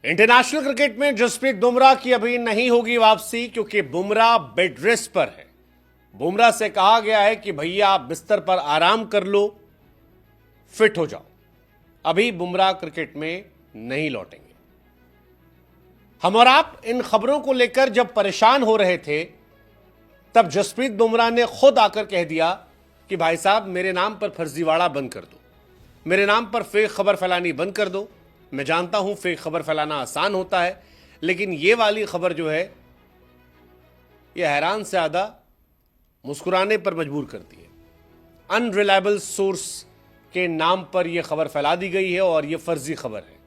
International cricket में जसप्रीत बुमराह की अभी नहीं होगी वापसी क्योंकि बुमराह बेड रेस्ट पर है। बुमराह से कहा गया है कि भैया आप बिस्तर पर आराम कर लो, फिट हो जाओ। अभी बुमराह क्रिकेट में नहीं लौटेंगे। हम और आप इन खबरों को लेकर जब परेशान हो रहे थे तब जसप्रीत बुमराह ने खुद आकर कह दिया कि भाई साहब मेरे नाम पर फर्जीवाड़ा बंद कर दो, मेरे नाम पर फेक खबर फैलानी बंद कर दो। मैं जानता हूं फेक खबर फैलाना आसान होता है, लेकिन ये वाली खबर जो है ये हैरान से ज्यादा मुस्कुराने पर मजबूर करती है। अनरिलायबल सोर्स के नाम पर यह खबर फैला दी गई है और यह फर्जी खबर है।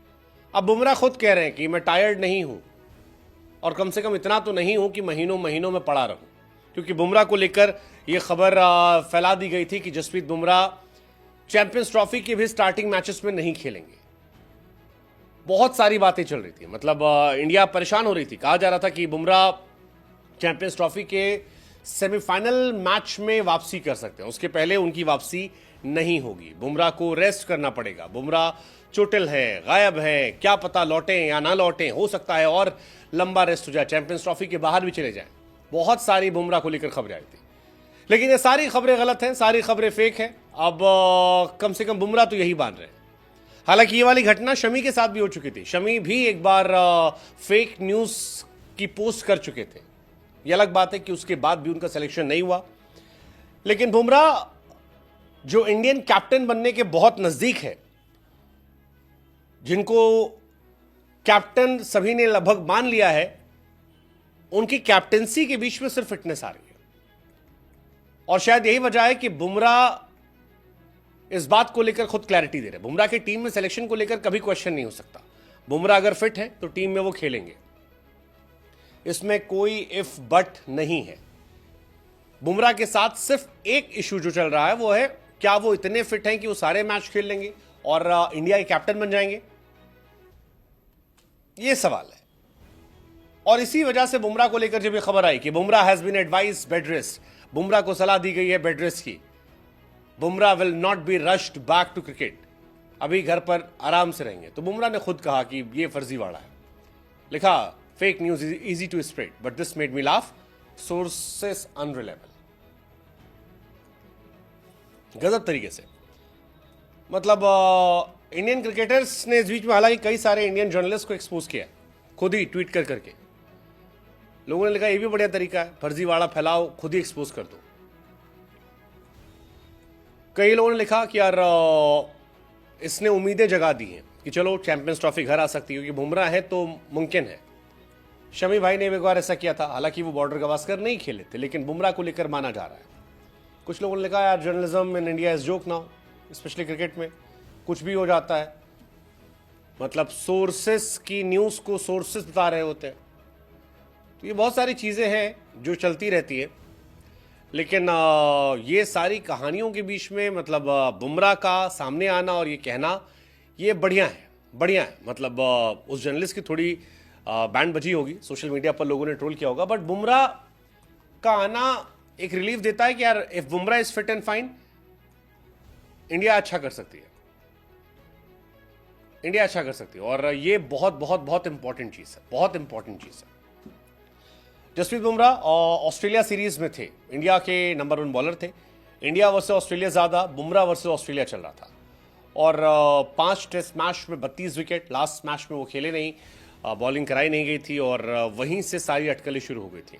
अब बुमराह खुद कह रहे हैं कि मैं टायर्ड नहीं हूं और कम से कम इतना तो नहीं हूं कि महीनों महीनों में पड़ा रहूं, क्योंकि बुमराह को लेकर यह खबर फैला दी गई थी कि जसप्रीत बुमराह चैंपियंस ट्रॉफी के भी स्टार्टिंग मैचेस में नहीं खेलेंगे। बहुत सारी बातें चल रही थी, मतलब इंडिया परेशान हो रही थी। कहा जा रहा था कि बुमराह चैंपियंस ट्रॉफी के सेमीफाइनल मैच में वापसी कर सकते हैं, उसके पहले उनकी वापसी नहीं होगी। बुमराह को रेस्ट करना पड़ेगा, बुमराह चोटिल है, गायब है, क्या पता लौटें या ना लौटें, हो सकता है और लंबा रेस्ट हो जाए, चैंपियंस ट्रॉफी के बाहर भी चले जाएं। बहुत सारी बुमराह को लेकर खबरें आई थी, लेकिन ये सारी खबरें गलत हैं, सारी खबरें फेक हैं। अब कम से कम बुमराह तो यही मान रहे हैं। हालांकि ये वाली घटना शमी के साथ भी हो चुकी थी। शमी भी एक बार फेक न्यूज की पोस्ट कर चुके थे। ये अलग बात है कि उसके बाद भी उनका सिलेक्शन नहीं हुआ, लेकिन बुमराह जो इंडियन कैप्टन बनने के बहुत नजदीक है, जिनको कैप्टन सभी ने लगभग मान लिया है, उनकी कैप्टनसी के बीच में सिर्फ फिटनेस आ रही है। और शायद यही वजह है कि बुमराह इस बात को लेकर खुद क्लैरिटी दे रहे हैं। बुमराह की टीम में सिलेक्शन को लेकर कभी क्वेश्चन नहीं हो सकता। बुमराह अगर फिट है तो टीम में वो खेलेंगे, इसमें कोई इफ बट नहीं है। बुमराह के साथ सिर्फ एक इशू जो चल रहा है वो है, क्या वो इतने फिट हैं कि वो सारे मैच खेल लेंगे और इंडिया के कैप्टन बन जाएंगे, ये सवाल है। और इसी वजह से बुमराह को लेकर जब ये खबर आई कि Bumrah has been advised bed rest, Bumrah को सलाह दी गई है बेड रेस्ट की, Bumrah will not be rushed back to cricket, अभी घर पर आराम से रहेंगे, तो बुमराह ने खुद कहा कि ये फर्जीवाड़ा है। लिखा fake news is easy to spread but this made me laugh, sources unreliable. गजब तरीके से, मतलब इंडियन क्रिकेटर्स ने इस बीच में हालांकि कई सारे इंडियन जर्नलिस्ट को एक्सपोज किया, खुद ही ट्वीट कर करके। लोगों ने लिखा ये भी बढ़िया तरीका है, फर्जीवाड़ा फैलाओ, खुद ही एक्सपोज कर दो। कई लोगों ने लिखा कि यार इसने उम्मीदें जगा दी हैं कि चलो चैंपियंस ट्रॉफी घर आ सकती है, क्योंकि बुमराह है तो मुमकिन है। शमी भाई ने एक बार ऐसा किया था, हालांकि वो बॉर्डर गवास्कर नहीं खेले थे, लेकिन बुमराह को लेकर माना जा रहा है। कुछ लोगों ने लिखा यार journalism in India is joke now, specially cricket में कुछ भी हो जाता है, मतलब सोर्सेस की न्यूज़ को सोर्सेस बता रहे होते हैं। तो ये बहुत सारी चीज़ें हैं जो चलती रहती है, लेकिन ये सारी कहानियों के बीच में मतलब बुमराह का सामने आना और ये कहना, ये बढ़िया है, बढ़िया है। मतलब उस जर्नलिस्ट की थोड़ी बैंड बजी होगी, सोशल मीडिया पर लोगों ने ट्रोल किया होगा, बट बुमराह का आना एक रिलीफ देता है कि यार if Bumrah is fit and fine, India अच्छा कर सकती है, इंडिया अच्छा कर सकती है। और ये बहुत बहुत बहुत इंपॉर्टेंट चीज़ है, बहुत इंपॉर्टेंट चीज़ है। जसप्रीत बुमराह ऑस्ट्रेलिया सीरीज में थे, इंडिया के नंबर 1 बॉलर थे। इंडिया वर्सेस ऑस्ट्रेलिया ज़्यादा, बुमराह वर्सेस ऑस्ट्रेलिया चल रहा था और 5 टेस्ट मैच में 32 विकेट। लास्ट मैच में वो खेले नहीं, बॉलिंग कराई नहीं गई थी और वहीं से सारी अटकलें शुरू हो गई थी।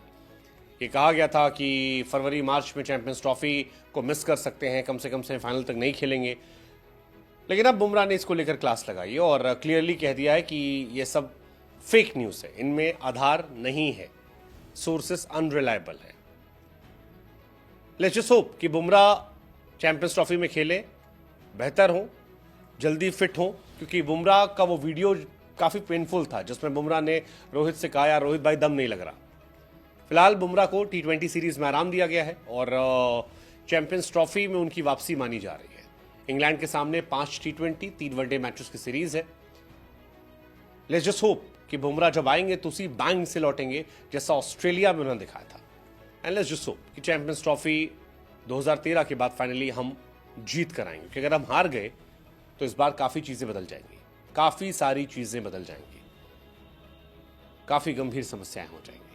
ये कहा गया था कि फरवरी मार्च में चैंपियंस ट्रॉफी को मिस कर सकते हैं, कम से कम सेमीफाइनल तक नहीं खेलेंगे। लेकिन अब बुमराह ने इसको लेकर क्लास लगाई और क्लियरली कह दिया है कि ये सब फेक न्यूज़ है, इनमें आधार नहीं है, सोर्सेस अनरिलायबल है। लेट्स जस्ट होप कि बुमराह चैंपियंस ट्रॉफी में खेले, बेहतर हो, जल्दी फिट हो, क्योंकि बुमराह का वो वीडियो काफ़ी पेनफुल था जिसमें बुमराह ने रोहित से कहा यार रोहित भाई दम नहीं लग रहा। फिलहाल बुमराह को T20 सीरीज में आराम दिया गया है और चैंपियंस ट्रॉफी में उनकी वापसी मानी जा रही है। इंग्लैंड के सामने 5 T20, 3 वनडे मैचेस की सीरीज है। लेट्स जस्ट होप कि बुमराह जब आएंगे तो उसी बैंग से लौटेंगे जैसा ऑस्ट्रेलिया में उन्होंने दिखाया था। एंड लेट्स जस्ट होप कि चैंपियंस ट्रॉफी 2013 के बाद फाइनली हम जीत कर आएंगे, क्योंकि अगर हम हार गए तो इस बार काफ़ी चीज़ें बदल जाएंगी, काफ़ी सारी चीज़ें बदल जाएंगी। काफी गंभीर समस्याएं हो जाएंगी।